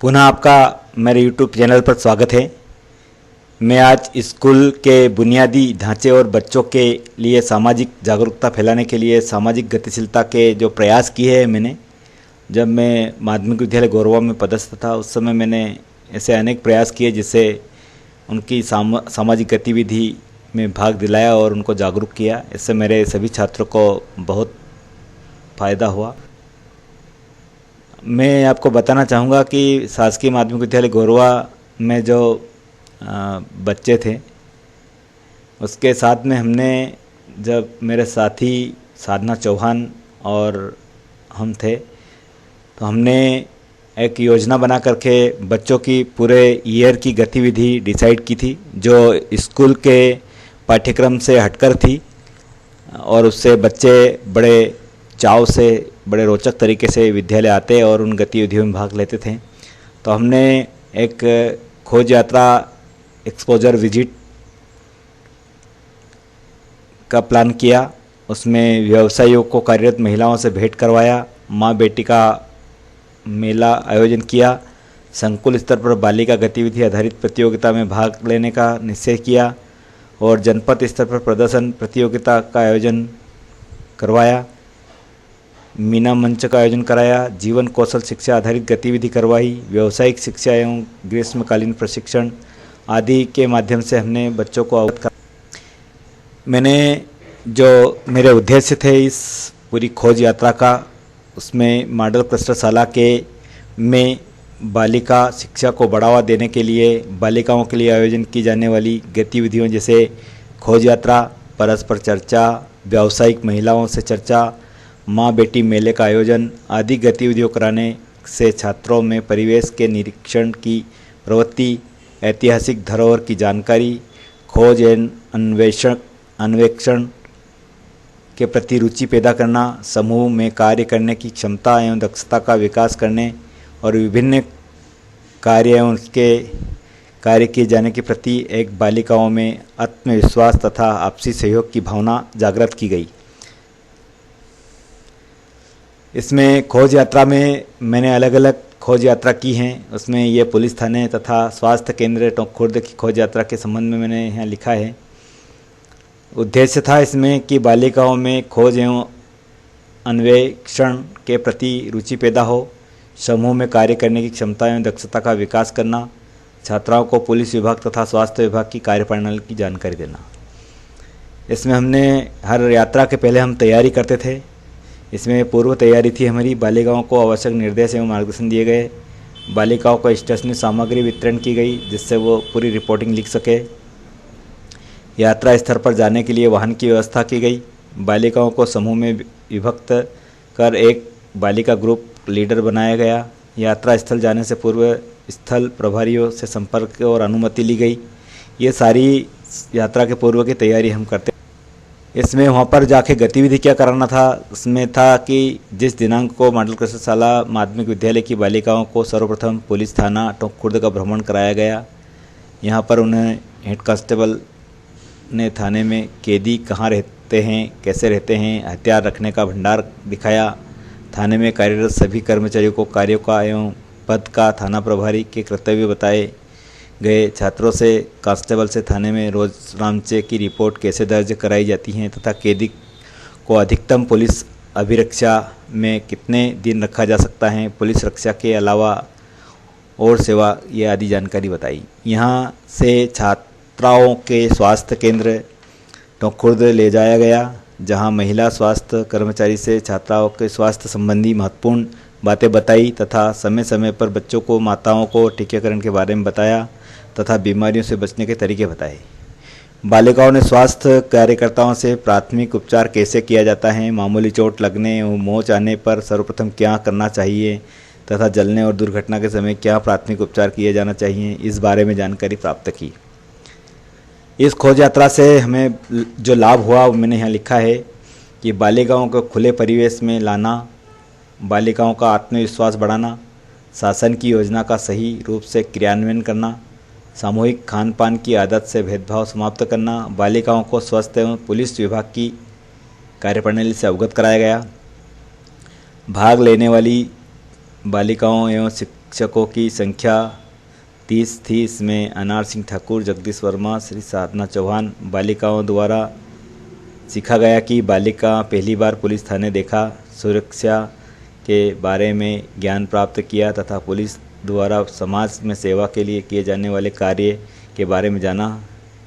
पुनः आपका मेरे YouTube चैनल पर स्वागत है। मैं आज स्कूल के बुनियादी ढांचे और बच्चों के लिए सामाजिक जागरूकता फैलाने के लिए सामाजिक गतिशीलता के जो प्रयास किए हैं मैंने, जब मैं माध्यमिक विद्यालय गौरवा में पदस्थ था उस समय मैंने ऐसे अनेक प्रयास किए जिससे उनकी सामाजिक गतिविधि में भाग दिलाया और उनको जागरूक किया। इससे मेरे सभी छात्रों को बहुत फ़ायदा हुआ। मैं आपको बताना चाहूँगा कि शासकीय माध्यमिक विद्यालय गौरवा में जो बच्चे थे उसके साथ में हमने, जब मेरे साथी साधना चौहान और हम थे तो हमने एक योजना बना करके बच्चों की पूरे ईयर की गतिविधि डिसाइड की थी जो स्कूल के पाठ्यक्रम से हटकर थी और उससे बच्चे बड़े चाव से, बड़े रोचक तरीके से विद्यालय आते और उन गतिविधियों में भाग लेते थे। तो हमने एक खोज यात्रा एक्सपोजर विजिट का प्लान किया। उसमें व्यवसायियों को कार्यरत महिलाओं से भेंट करवाया, माँ बेटी का मेला आयोजन किया, संकुल स्तर पर बालिका गतिविधि आधारित प्रतियोगिता में भाग लेने का निश्चय किया और जनपद स्तर पर प्रदर्शन प्रतियोगिता का आयोजन करवाया, मीना मंच का आयोजन कराया, जीवन कौशल शिक्षा आधारित गतिविधि करवाई, व्यावसायिक शिक्षा एवं ग्रीष्मकालीन प्रशिक्षण आदि के माध्यम से हमने बच्चों को अवगत करा। मैंने जो मेरे उद्देश्य थे इस पूरी खोज यात्रा का, उसमें मॉडल क्लस्टरशाला के में बालिका शिक्षा को बढ़ावा देने के लिए बालिकाओं के लिए आयोजन की जाने वाली गतिविधियों जैसे खोज यात्रा, परस्पर चर्चा, व्यावसायिक महिलाओं से चर्चा, माँ बेटी मेले का आयोजन आदि गतिविधियों कराने से छात्रों में परिवेश के निरीक्षण की प्रवृत्ति, ऐतिहासिक धरोहर की जानकारी, खोज एवं अन्वेषण के प्रति रुचि पैदा करना, समूह में कार्य करने की क्षमता एवं दक्षता का विकास करने और विभिन्न कार्य एवं उसके कार्य किए जाने के प्रति एक बालिकाओं में आत्मविश्वास तथा आपसी सहयोग की भावना जागृत की गई। इसमें खोज यात्रा में मैंने अलग अलग खोज यात्रा की हैं। उसमें ये पुलिस थाने तथा स्वास्थ्य केंद्र टोंक खुर्द की खोज यात्रा के संबंध में मैंने यहाँ लिखा है। उद्देश्य था इसमें कि बालिकाओं में खोज एवं अन्वेषण के प्रति रुचि पैदा हो, समूह में कार्य करने की क्षमता एवं दक्षता का विकास करना, छात्राओं को पुलिस विभाग तथा स्वास्थ्य विभाग की कार्यप्रणाली की जानकारी देना। इसमें हमने हर यात्रा के पहले हम तैयारी करते थे। इसमें पूर्व तैयारी थी हमारी, बालिकाओं को आवश्यक निर्देश एवं मार्गदर्शन दिए गए, बालिकाओं को स्टेशनरी सामग्री वितरण की गई जिससे वो पूरी रिपोर्टिंग लिख सके, यात्रा स्थल पर जाने के लिए वाहन की व्यवस्था की गई, बालिकाओं को समूह में विभक्त कर एक बालिका ग्रुप लीडर बनाया गया, यात्रा स्थल जाने से पूर्व स्थल प्रभारियों से संपर्क और अनुमति ली गई। ये सारी यात्रा के पूर्व की तैयारी हम करते। इसमें वहाँ पर जाके गतिविधि क्या कराना था, उसमें था कि जिस दिनांक को मॉडल क्लस्टरशाला माध्यमिक विद्यालय की बालिकाओं को सर्वप्रथम पुलिस थाना टोंक खुर्द का भ्रमण कराया गया। यहाँ पर उन्हें हेड कांस्टेबल ने थाने में कैदी कहाँ रहते हैं, कैसे रहते हैं, हथियार रखने का भंडार दिखाया। थाने में कार्यरत सभी कर्मचारियों को कार्यों का एवं पद का थाना प्रभारी के कर्तव्य बताए गए। छात्रों से, कांस्टेबल से थाने में रोजनामचे की रिपोर्ट कैसे दर्ज कराई जाती हैं तथा कैदी को अधिकतम पुलिस अभिरक्षा में कितने दिन रखा जा सकता है, पुलिस रक्षा के अलावा और सेवा, ये आदि जानकारी बताई। यहाँ से छात्राओं के स्वास्थ्य केंद्र टोंक खुर्द ले जाया गया जहाँ महिला स्वास्थ्य कर्मचारी से छात्राओं के स्वास्थ्य संबंधी महत्वपूर्ण बातें बताई तथा समय समय पर बच्चों को, माताओं को टीकाकरण के बारे में बताया तथा बीमारियों से बचने के तरीके बताए। बालिकाओं ने स्वास्थ्य कार्यकर्ताओं से प्राथमिक उपचार कैसे किया जाता है, मामूली चोट लगने और मोच आने पर सर्वप्रथम क्या करना चाहिए तथा जलने और दुर्घटना के समय क्या प्राथमिक उपचार किया जाना चाहिए, इस बारे में जानकारी प्राप्त की। इस खोज यात्रा से हमें जो लाभ हुआ वो मैंने यहाँ लिखा है कि बालिकाओं को खुले परिवेश में लाना, बालिकाओं का आत्मविश्वास बढ़ाना, शासन की योजना का सही रूप से क्रियान्वयन करना, सामूहिक खान पान की आदत से भेदभाव समाप्त करना, बालिकाओं को स्वास्थ्य एवं पुलिस विभाग की कार्यप्रणाली से अवगत कराया गया। भाग लेने वाली बालिकाओं एवं शिक्षकों की संख्या 30 थी। इसमें अनार सिंह ठाकुर, जगदीश वर्मा, श्री साधना चौहान। बालिकाओं द्वारा सीखा गया कि बालिका पहली बार पुलिस थाने देखा, सुरक्षा के बारे में ज्ञान प्राप्त किया तथा पुलिस द्वारा समाज में सेवा के लिए किए जाने वाले कार्य के बारे में जाना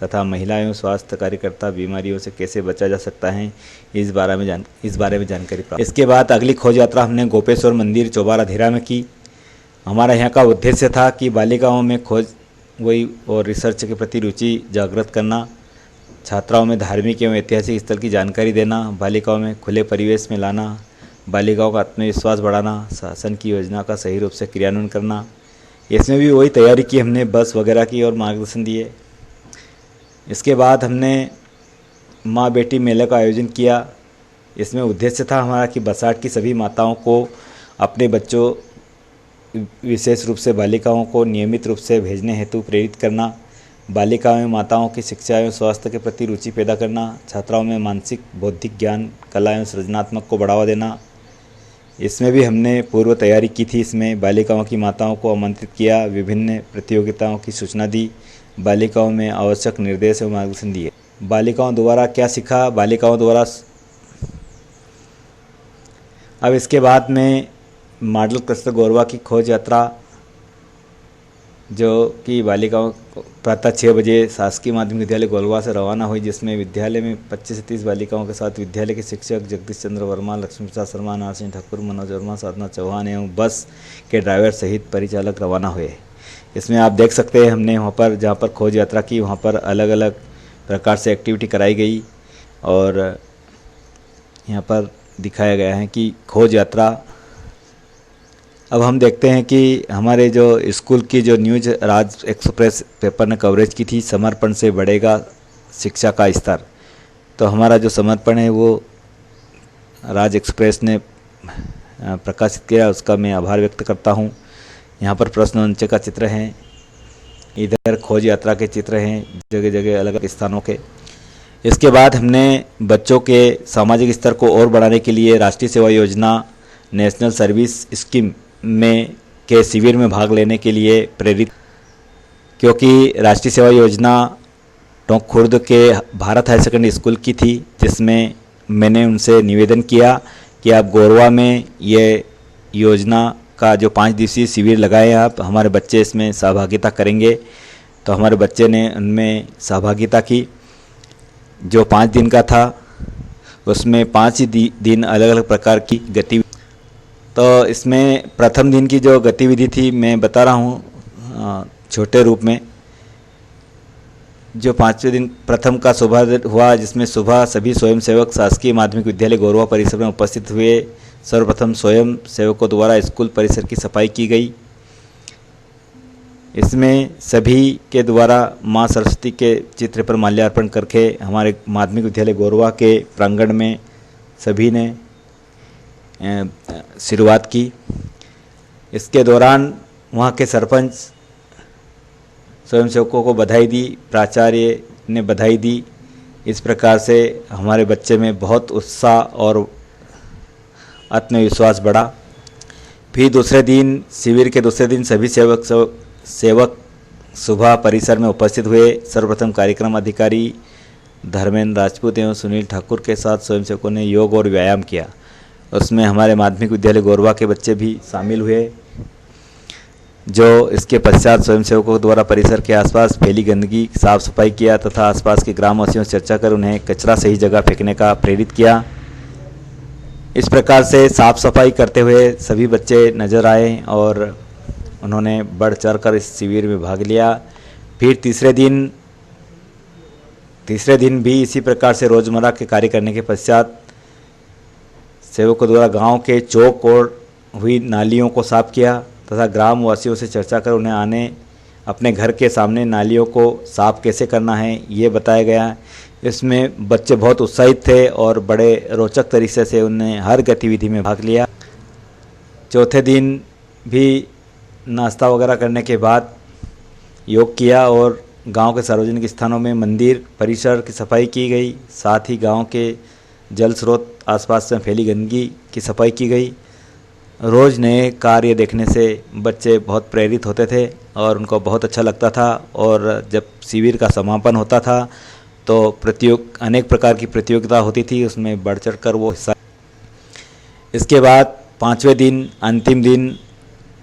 तथा महिला एवं स्वास्थ्य कार्यकर्ता बीमारियों से कैसे बचा जा सकता है इस बारे में जानकारी प्राप्त। इसके बाद अगली खोज यात्रा हमने गोपेश्वर मंदिर चौबारा धेरा में की। हमारा यहाँ का उद्देश्य था कि बालिकाओं में खोज वही और रिसर्च के प्रति रुचि जागृत करना, छात्राओं में धार्मिक एवं ऐतिहासिक स्थल की जानकारी देना, बालिकाओं में खुले परिवेश में लाना, बालिकाओं का आत्मविश्वास बढ़ाना, शासन की योजना का सही रूप से क्रियान्वयन करना। इसमें भी वही तैयारी की हमने, बस वगैरह की और मार्गदर्शन दिए। इसके बाद हमने माँ बेटी मेले का आयोजन किया। इसमें उद्देश्य था हमारा कि बसाठ की सभी माताओं को अपने बच्चों, विशेष रूप से बालिकाओं को नियमित रूप से भेजने हेतु प्रेरित करना, बालिकाओं एवं माताओं की शिक्षा एवं स्वास्थ्य के प्रति रुचि पैदा करना, छात्राओं में मानसिक बौद्धिक ज्ञान, कला एवं सृजनात्मक को बढ़ावा देना। इसमें भी हमने पूर्व तैयारी की थी। इसमें बालिकाओं की माताओं को आमंत्रित किया, विभिन्न प्रतियोगिताओं की सूचना दी, बालिकाओं में आवश्यक निर्देश एवं मार्गदर्शन दिए। बालिकाओं द्वारा क्या सीखा, बालिकाओं द्वारा अब इसके बाद में मॉडल क्लस्टर गोरवा की खोज यात्रा, जो कि बालिकाओं प्रातः 6 बजे शासकीय माध्यमिक विद्यालय गोलवा से रवाना हुई, जिसमें विद्यालय में 25 से 30 बालिकाओं के साथ विद्यालय के शिक्षक जगदीश चंद्र वर्मा, लक्ष्मी प्रसाद शर्मा, अनार सिंह ठाकुर, मनोज वर्मा, साधना चौहान एवं बस के ड्राइवर सहित परिचालक रवाना हुए। इसमें आप देख सकते हैं हमने वहाँ पर जहाँ पर खोज यात्रा की, वहाँ पर अलग अलग प्रकार से एक्टिविटी कराई गई और यहाँ पर दिखाया गया है कि खोज यात्रा। अब हम देखते हैं कि हमारे जो स्कूल की जो न्यूज़ राज एक्सप्रेस पेपर ने कवरेज की थी, समर्पण से बढ़ेगा शिक्षा का स्तर। तो हमारा जो समर्पण है वो राज एक्सप्रेस ने प्रकाशित किया, उसका मैं आभार व्यक्त करता हूँ। यहाँ पर प्रश्न मंच का चित्र है, इधर खोज यात्रा के चित्र हैं जगह जगह अलग अलग स्थानों के। इसके बाद हमने बच्चों के सामाजिक स्तर को और बढ़ाने के लिए राष्ट्रीय सेवा योजना नेशनल सर्विस स्कीम में के शिविर में भाग लेने के लिए प्रेरित, क्योंकि राष्ट्रीय सेवा योजना टोंक खुर्द के भारत हायर सेकेंडरी स्कूल की थी, जिसमें मैंने उनसे निवेदन किया कि आप गोरवा में ये योजना का जो 5 दिवसीय शिविर लगाए, आप हमारे बच्चे इसमें सहभागिता करेंगे। तो हमारे बच्चे ने उनमें सहभागिता की। जो 5 दिन का था उसमें 5 ही दिन अलग अलग प्रकार की गतिविधि। तो इसमें प्रथम दिन की जो गतिविधि थी मैं बता रहा हूँ छोटे रूप में। जो 5वें दिन प्रथम का सुबह हुआ, जिसमें सुबह सभी स्वयंसेवक शासकीय माध्यमिक विद्यालय गोरवा परिसर में उपस्थित हुए। सर्वप्रथम स्वयं सेवकों द्वारा स्कूल परिसर की सफाई की गई। इसमें सभी के द्वारा माँ सरस्वती के चित्र पर माल्यार्पण करके हमारे माध्यमिक विद्यालय गोरवा के प्रांगण में सभी ने शुरुआत की। इसके दौरान वहाँ के सरपंच स्वयंसेवकों को बधाई दी, प्राचार्य ने बधाई दी। इस प्रकार से हमारे बच्चे में बहुत उत्साह और आत्मविश्वास बढ़ा। फिर दूसरे दिन, शिविर के दूसरे दिन सभी सेवक सुबह परिसर में उपस्थित हुए। सर्वप्रथम कार्यक्रम अधिकारी धर्मेंद्र राजपूत एवं सुनील ठाकुर के साथ स्वयंसेवकों ने योग और व्यायाम किया। उसमें हमारे माध्यमिक विद्यालय गोरवा के बच्चे भी शामिल हुए। जो इसके पश्चात स्वयंसेवकों द्वारा परिसर के आसपास फैली गंदगी साफ सफाई किया तथा आसपास के ग्रामवासियों से चर्चा कर उन्हें कचरा सही जगह फेंकने का प्रेरित किया। इस प्रकार से साफ सफाई करते हुए सभी बच्चे नजर आए और उन्होंने बढ़ चढ़कर इस शिविर में भाग लिया। फिर तीसरे दिन भी इसी प्रकार से रोजमर्रा के कार्य करने के पश्चात सेवकों द्वारा गांव के चौक और हुई नालियों को साफ किया तथा ग्रामवासियों से चर्चा कर उन्हें अपने घर के सामने नालियों को साफ कैसे करना है ये बताया गया। इसमें बच्चे बहुत उत्साहित थे और बड़े रोचक तरीके से उन्हें हर गतिविधि में भाग लिया। चौथे दिन भी नाश्ता वगैरह करने के बाद योग किया और गांव के सार्वजनिक स्थानों में मंदिर परिसर की सफाई की गई। साथ ही गांव के जल स्रोत आसपास में फैली गंदगी की सफाई की गई। रोज़ नए कार्य देखने से बच्चे बहुत प्रेरित होते थे और उनको बहुत अच्छा लगता था। और जब शिविर का समापन होता था तो अनेक प्रकार की प्रतियोगिता होती थी, उसमें बढ़ चढ़ कर वो हिस्सा। इसके बाद 5वें दिन अंतिम दिन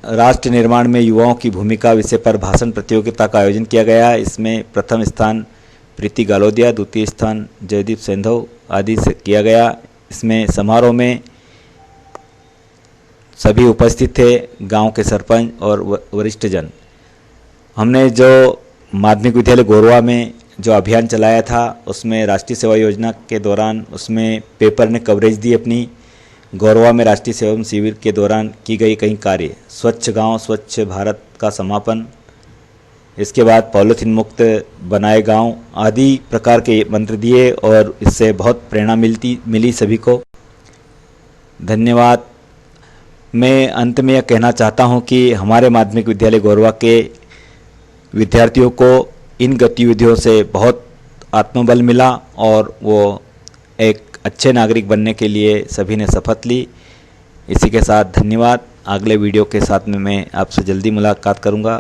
राष्ट्र निर्माण में युवाओं की भूमिका विषय पर भाषण प्रतियोगिता का आयोजन किया गया। इसमें प्रथम स्थान प्रीति गालोदिया, द्वितीय स्थान जयदीप सेंधव आदि से किया गया। इसमें समारोह में सभी उपस्थित थे, गांव के सरपंच और वरिष्ठ जन। हमने जो माध्यमिक विद्यालय गोरवा में जो अभियान चलाया था उसमें राष्ट्रीय सेवा योजना के दौरान उसमें पेपर ने कवरेज दी अपनी। गोरवा में राष्ट्रीय सेवा शिविर के दौरान की गई कई कार्य, स्वच्छ गांव स्वच्छ भारत का समापन, इसके बाद पॉलीथीन मुक्त बनाए गांव आदि प्रकार के मंत्र दिए और इससे बहुत प्रेरणा मिली सभी को। धन्यवाद। मैं अंत में यह कहना चाहता हूं कि हमारे माध्यमिक विद्यालय गोरवा के विद्यार्थियों को इन गतिविधियों से बहुत आत्मबल मिला और वो एक अच्छे नागरिक बनने के लिए सभी ने शपथ ली। इसी के साथ धन्यवाद। अगले वीडियो के साथ में मैं आपसे जल्दी मुलाकात करूंगा।